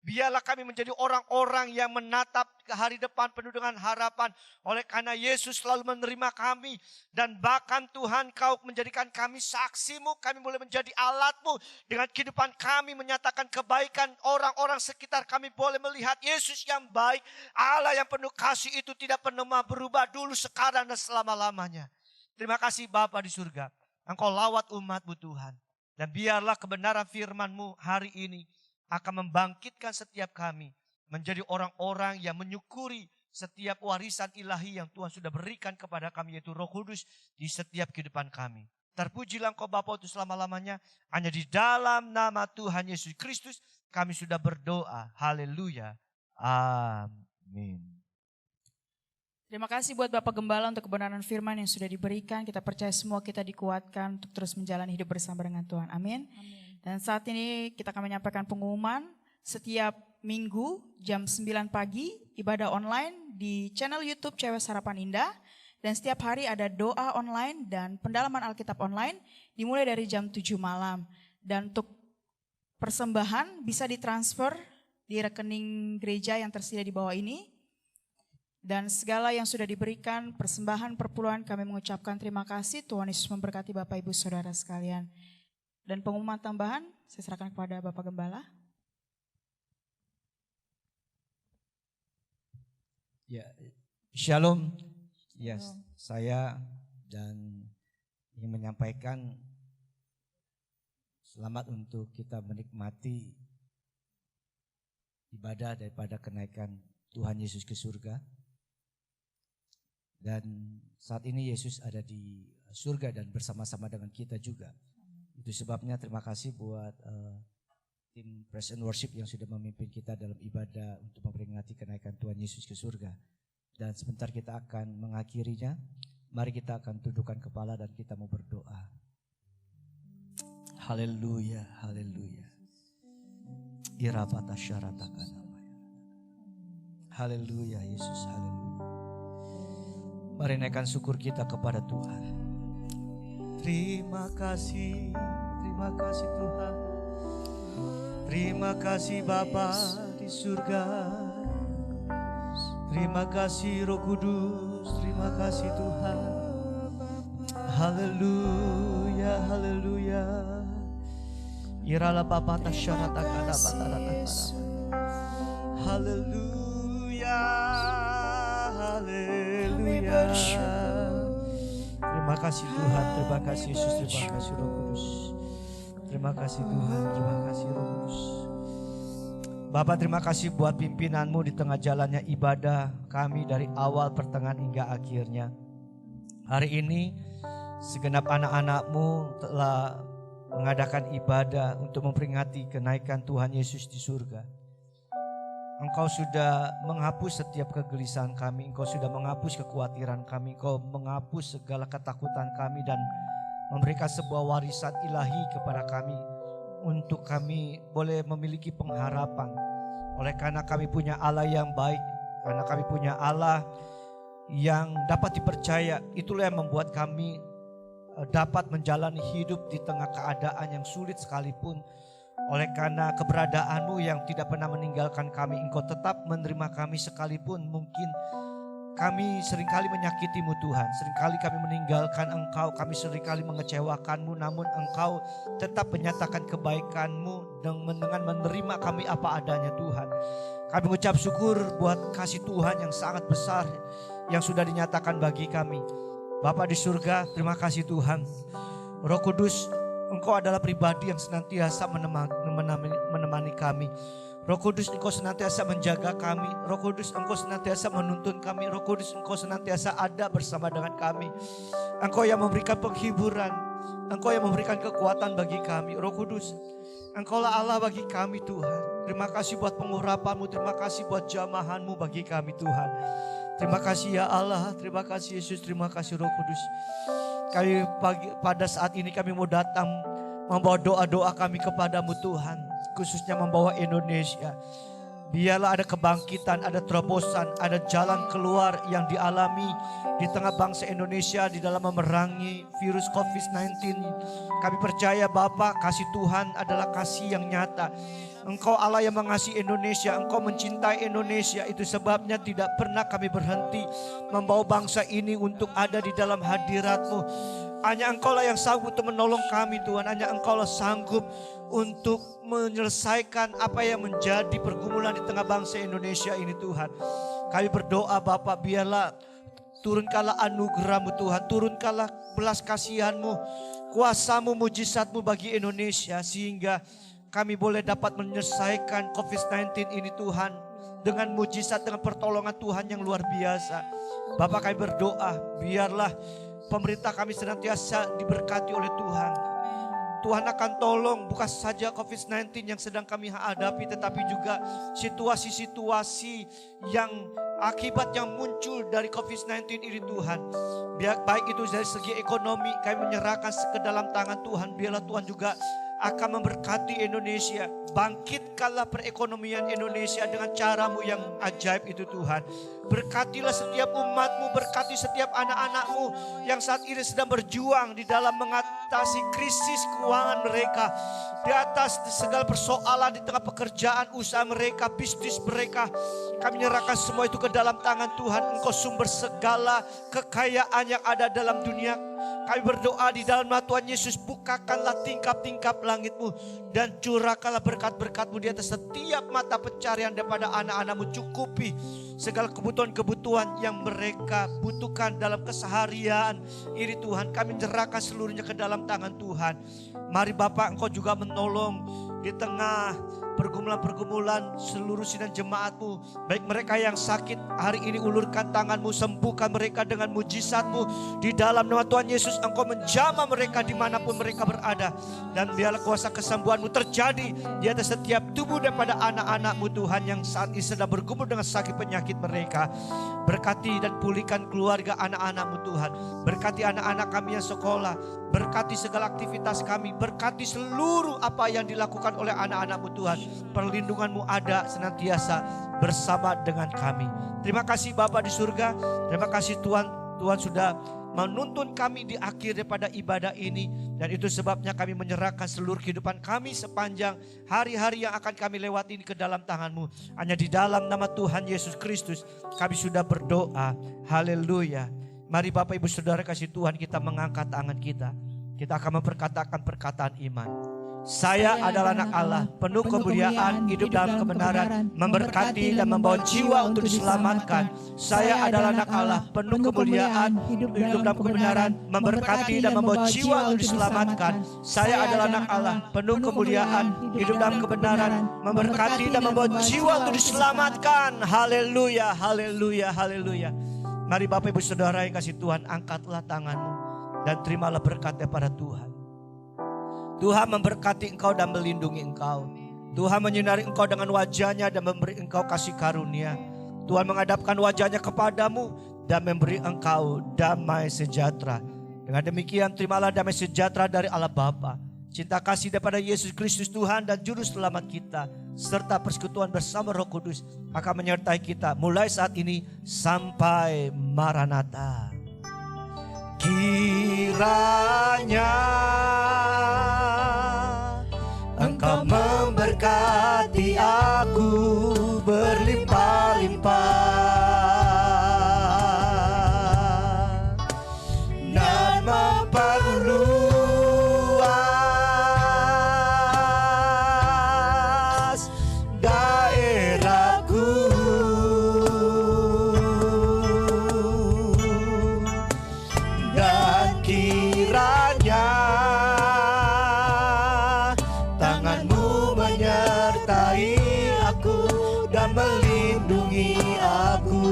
Biarlah kami menjadi orang-orang yang menatap ke hari depan penuh dengan harapan. Oleh karena Yesus selalu menerima kami. Dan bahkan Tuhan Kau menjadikan kami saksimu. Kami boleh menjadi alatmu. Dengan kehidupan kami menyatakan kebaikan orang-orang sekitar kami boleh melihat Yesus yang baik. Allah yang penuh kasih itu tidak pernah berubah dulu, sekarang dan selama-lamanya. Terima kasih Bapa di surga. Engkau lawat umat-Mu Tuhan. Dan biarlah kebenaran firman-Mu hari ini akan membangkitkan setiap kami menjadi orang-orang yang menyukuri setiap warisan ilahi yang Tuhan sudah berikan kepada kami, yaitu Roh Kudus di setiap kehidupan kami. Terpujilah Engkau Bapa untuk selama-lamanya. Hanya di dalam nama Tuhan Yesus Kristus kami sudah berdoa. Haleluya. Amin. Terima kasih buat Bapak Gembala untuk kebenaran firman yang sudah diberikan. Kita percaya semua kita dikuatkan untuk terus menjalani hidup bersama dengan Tuhan. Amin. Dan saat ini kita akan menyampaikan pengumuman setiap minggu jam 9 pagi ibadah online di channel YouTube Cewek Sarapan Indah. Dan setiap hari ada doa online dan pendalaman Alkitab online dimulai dari jam 7 malam. Dan untuk persembahan bisa ditransfer di rekening gereja yang tersedia di bawah ini. Dan segala yang sudah diberikan persembahan perpuluhan kami mengucapkan terima kasih. Tuhan Yesus memberkati Bapak Ibu Saudara sekalian. Dan pengumuman tambahan saya serahkan kepada Bapak Gembala. Ya, Shalom. Yes, saya dan ingin menyampaikan selamat untuk kita menikmati ibadah daripada kenaikan Tuhan Yesus ke surga. Dan saat ini Yesus ada di surga dan bersama-sama dengan kita juga. Itu sebabnya terima kasih buat tim Praise and Worship yang sudah memimpin kita dalam ibadah untuk memperingati kenaikan Tuhan Yesus ke surga. Dan sebentar kita akan mengakhirinya. Mari kita akan tundukkan kepala dan kita mau berdoa. Haleluya, haleluya. Irabata syaratakan namanya. Haleluya Yesus, haleluya. Mari naikkan syukur kita kepada Tuhan. Terima kasih Tuhan. Terima kasih Bapa di surga. Terima kasih Roh Kudus, terima kasih Tuhan. Haleluya, haleluya. Iralah Bapa tasyaratakan apa. Haleluya, haleluya. Terima kasih Tuhan, terima kasih Yesus, terima kasih Roh Kudus. Terima kasih Tuhan, terima kasih Roh Kudus. Bapak terima kasih buat pimpinanmu di tengah jalannya ibadah kami dari awal pertengahan hingga akhirnya. Hari ini segenap anak-anakmu telah mengadakan ibadah untuk memperingati kenaikan Tuhan Yesus di surga. Engkau sudah menghapus setiap kegelisahan kami, Engkau sudah menghapus kekhawatiran kami, Engkau menghapus segala ketakutan kami dan memberikan sebuah warisan ilahi kepada kami untuk kami boleh memiliki pengharapan. Oleh karena kami punya Allah yang baik, karena kami punya Allah yang dapat dipercaya, itulah yang membuat kami dapat menjalani hidup di tengah keadaan yang sulit sekalipun. Oleh karena keberadaanmu yang tidak pernah meninggalkan kami, Engkau tetap menerima kami sekalipun mungkin kami seringkali menyakitimu Tuhan, seringkali kami meninggalkan Engkau, kami seringkali mengecewakanmu, namun Engkau tetap menyatakan kebaikanmu dengan menerima kami apa adanya Tuhan. Kami mengucap syukur buat kasih Tuhan yang sangat besar yang sudah dinyatakan bagi kami. Bapa di surga, terima kasih Tuhan. Roh Kudus, Engkau adalah pribadi yang senantiasa menemani kami. Roh Kudus, Engkau senantiasa menjaga kami. Roh Kudus, Engkau senantiasa menuntun kami. Roh Kudus, Engkau senantiasa ada bersama dengan kami. Engkau yang memberikan penghiburan, Engkau yang memberikan kekuatan bagi kami. Roh Kudus, Engkaulah Allah bagi kami Tuhan. Terima kasih buat pengurapan-Mu, terima kasih buat jamahan-Mu bagi kami Tuhan. Terima kasih ya Allah, terima kasih Yesus, terima kasih Roh Kudus. Kami pada saat ini kami mau datang membawa doa-doa kami kepadamu Tuhan. Khususnya membawa Indonesia. Biarlah ada kebangkitan, ada terobosan, ada jalan keluar yang dialami di tengah bangsa Indonesia di dalam memerangi virus COVID-19. Kami percaya Bapa, kasih Tuhan adalah kasih yang nyata. Engkau Allah yang mengasihi Indonesia, Engkau mencintai Indonesia. Itu sebabnya tidak pernah kami berhenti membawa bangsa ini untuk ada di dalam hadirat-Mu. Hanya Engkaulah yang sanggup untuk menolong kami Tuhan. Hanya Engkaulah sanggup untuk menyelesaikan apa yang menjadi pergumulan di tengah bangsa Indonesia ini Tuhan. Kami berdoa Bapak, biarlah turunkanlah anugerah-Mu Tuhan. Turunkanlah belas kasihan-Mu, kuasa-Mu, mujizat-Mu bagi Indonesia. Sehingga kami boleh dapat menyelesaikan COVID-19 ini Tuhan. Dengan mujizat, dengan pertolongan Tuhan yang luar biasa. Bapak kami berdoa, biarlah pemerintah kami senantiasa diberkati oleh Tuhan. Tuhan akan tolong bukan saja COVID-19 yang sedang kami hadapi, tetapi juga situasi-situasi yang akibat yang muncul dari COVID-19 ini Tuhan. Biar baik itu dari segi ekonomi, kami menyerahkan ke dalam tangan Tuhan. Biarlah Tuhan juga akan memberkati Indonesia. Bangkitkanlah perekonomian Indonesia dengan caramu yang ajaib itu Tuhan. Berkatilah setiap umat-Mu, berkati setiap anak-anak-Mu yang saat ini sedang berjuang di dalam mengatasi krisis keuangan mereka. Di atas segala persoalan di tengah pekerjaan, usaha mereka, bisnis mereka. Kami menyerahkan semua itu ke dalam tangan Tuhan. Engkau sumber segala kekayaan yang ada dalam dunia. Kami berdoa di dalam nama Tuhan Yesus, bukakanlah tingkap-tingkap langit-Mu dan curahkanlah berkat-berkat-Mu di atas setiap mata pencarian daripada anak-anak-Mu. Cukupi segala kebutuhan-kebutuhan yang mereka butuhkan dalam keseharian ini Tuhan. Kami menyerahkan seluruhnya ke dalam tangan Tuhan. Mari Bapak, Engkau juga menolong di tengah pergumulan-pergumulan seluruh sidang jemaat-Mu. Baik mereka yang sakit hari ini, ulurkan tangan-Mu, sembuhkan mereka dengan mujizat-Mu. Di dalam nama Tuhan Yesus, Engkau menjamah mereka dimanapun mereka berada. Dan biarlah kuasa kesembuhan-Mu terjadi di atas setiap tubuh daripada anak-anak-Mu Tuhan yang saat ini sedang bergumul dengan sakit penyakit mereka. Berkati dan pulihkan keluarga anak-anak-Mu Tuhan. Berkati anak-anak kami yang sekolah. Berkati segala aktivitas kami. Berkati seluruh apa yang dilakukan oleh anak-anak-Mu Tuhan. Perlindungan-Mu ada senantiasa bersama dengan kami. Terima kasih Bapa di surga. Terima kasih Tuhan. Tuhan sudah menuntun kami di akhir daripada ibadah ini. Dan itu sebabnya kami menyerahkan seluruh kehidupan kami sepanjang hari-hari yang akan kami lewati ini ke dalam tangan-Mu. Hanya di dalam nama Tuhan Yesus Kristus kami sudah berdoa. Haleluya. Mari Bapak Ibu Saudara kasih Tuhan, kita mengangkat tangan kita. Kita akan memperkatakan perkataan iman. Saya adalah anak Allah, penuh kemuliaan, hidup dalam kebenaran, memberkati dan membawa jiwa untuk diselamatkan. Saya adalah anak Allah, penuh kemuliaan, hidup dalam kebenaran, memberkati dan membawa jiwa untuk diselamatkan. Saya adalah anak Allah, penuh kemuliaan, hidup dalam kebenaran, memberkati dan membawa jiwa untuk diselamatkan. Haleluya, haleluya, haleluya. Mari Bapak Ibu Saudara yang kasih Tuhan, angkatlah tanganmu dan terimalah berkat daripada Tuhan. Tuhan memberkati engkau dan melindungi engkau. Tuhan menyinari engkau dengan wajahnya dan memberi engkau kasih karunia. Tuhan menghadapkan wajahnya kepadamu dan memberi engkau damai sejahtera. Dengan demikian terimalah damai sejahtera dari Allah Bapa, cinta kasih daripada Yesus Kristus Tuhan dan Juru Selamat kita, serta persekutuan bersama Roh Kudus akan menyertai kita mulai saat ini sampai Maranatha. Kiranya Engkau memberkati aku berlimpah-limpah dan memperluas daerahku, dan kiranya tanganmu menyertai aku dan melindungi aku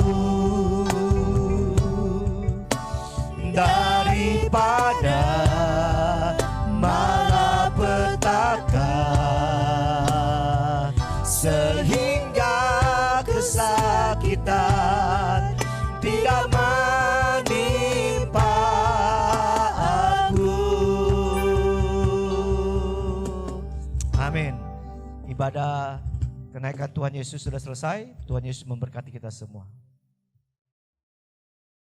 daripada malapetaka, sehingga kesakitan tidak menimpa aku. Amin. Ibadah kenaikan Tuhan Yesus sudah selesai. Tuhan Yesus memberkati kita semua.